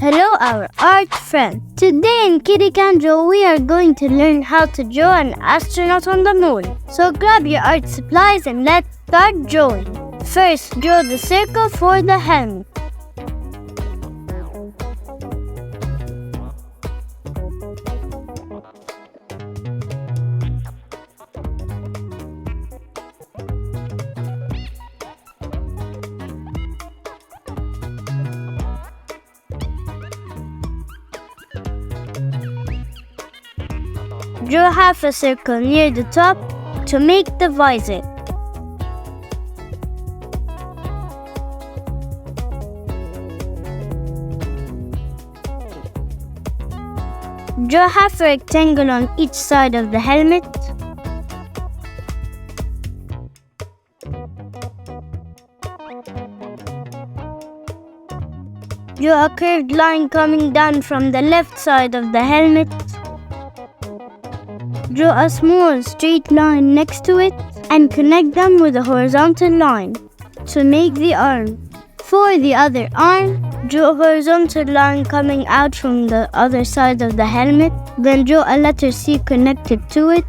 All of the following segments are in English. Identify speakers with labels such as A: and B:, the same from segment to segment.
A: Hello, our art friend. Today in Kitty Kanjo, we are going to learn how to draw an astronaut on the moon. So grab your art supplies and let's start drawing. First, draw the circle for the helmet. Draw half a circle near the top to make the visor. Draw half a rectangle on each side of the helmet. Draw a curved line coming down from the left side of the helmet. Draw a small straight line next to it and connect them with a horizontal line to make the arm. For the other arm, draw a horizontal line coming out from the other side of the helmet. Then draw a letter C connected to it.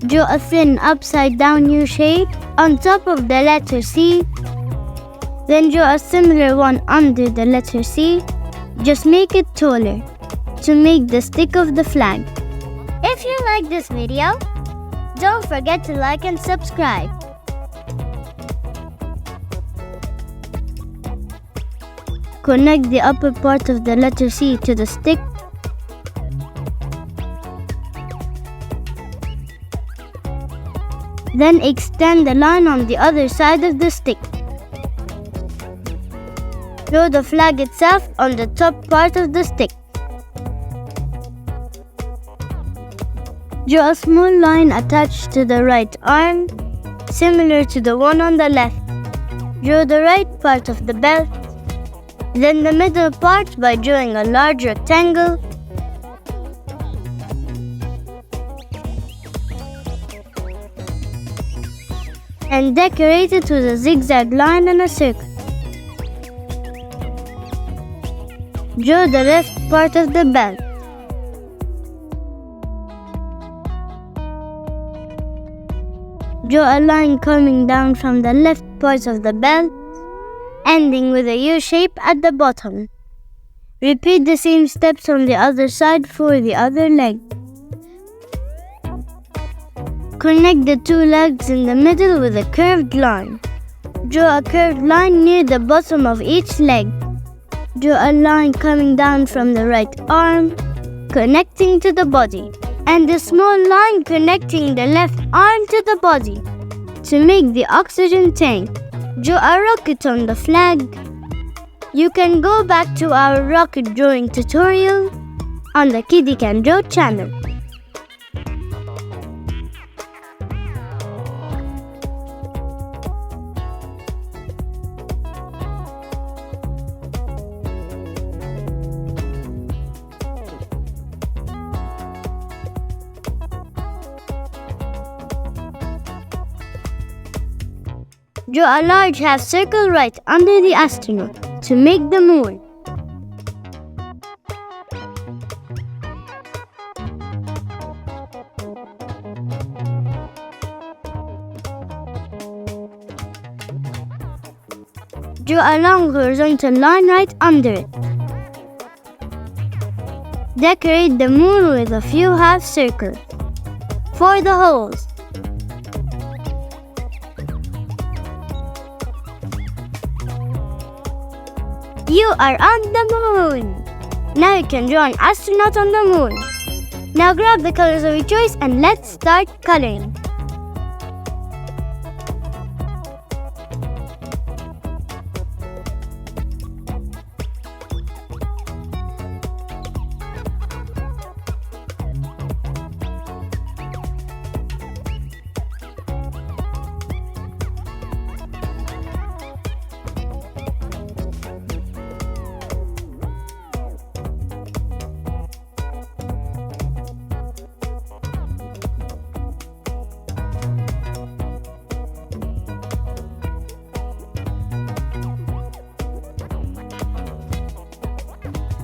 A: Draw a thin upside down U shape on top of the letter C. Then draw a similar one under the letter C. Just make it taller to make the stick of the flag. If you like this video, don't forget to like and subscribe. Connect the upper part of the letter C to the stick. Then extend the line on the other side of the stick. Draw the flag itself on the top part of the stick. Draw a small line attached to the right arm, similar to the one on the left. Draw the right part of the belt, then the middle part by drawing a large rectangle. And decorate it with a zigzag line and a circle. Draw the left part of the belt. Draw a line coming down from the left part of the belt, ending with a U shape at the bottom. Repeat the same steps on the other side for the other leg. Connect the two legs in the middle with a curved line. Draw a curved line near the bottom of each leg. Draw a line coming down from the right arm, connecting to the body, and a small line connecting the left arm to the body to make the oxygen tank. Draw a rocket on the flag. You can go back to our rocket drawing tutorial on the Kitty Can Draw channel. Draw a large half circle right under the astronaut to make the moon. Draw a long horizontal line right under it. Decorate the moon with a few half circles for the holes. You are on the moon! Now you can draw an astronaut on the moon. Now grab the colors of your choice and let's start coloring.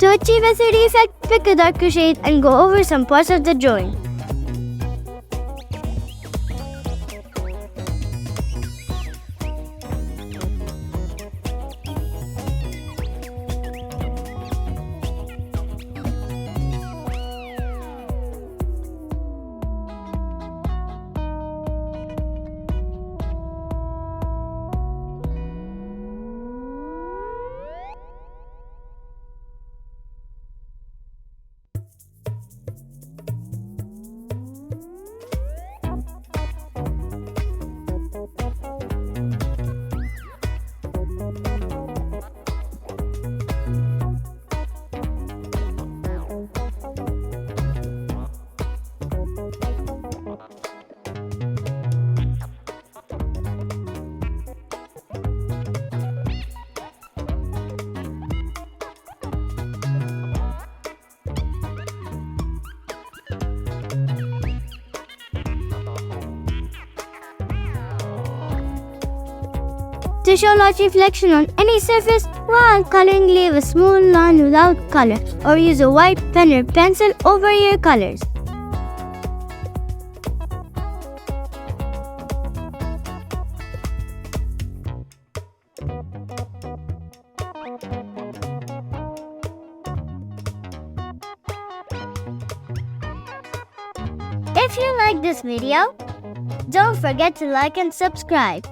A: To achieve a 3D effect, pick a darker shade and go over some parts of the drawing. To show light reflection on any surface, while coloring, leave a small line without color, or use a white pen or pencil over your colors. If you like this video, don't forget to like and subscribe.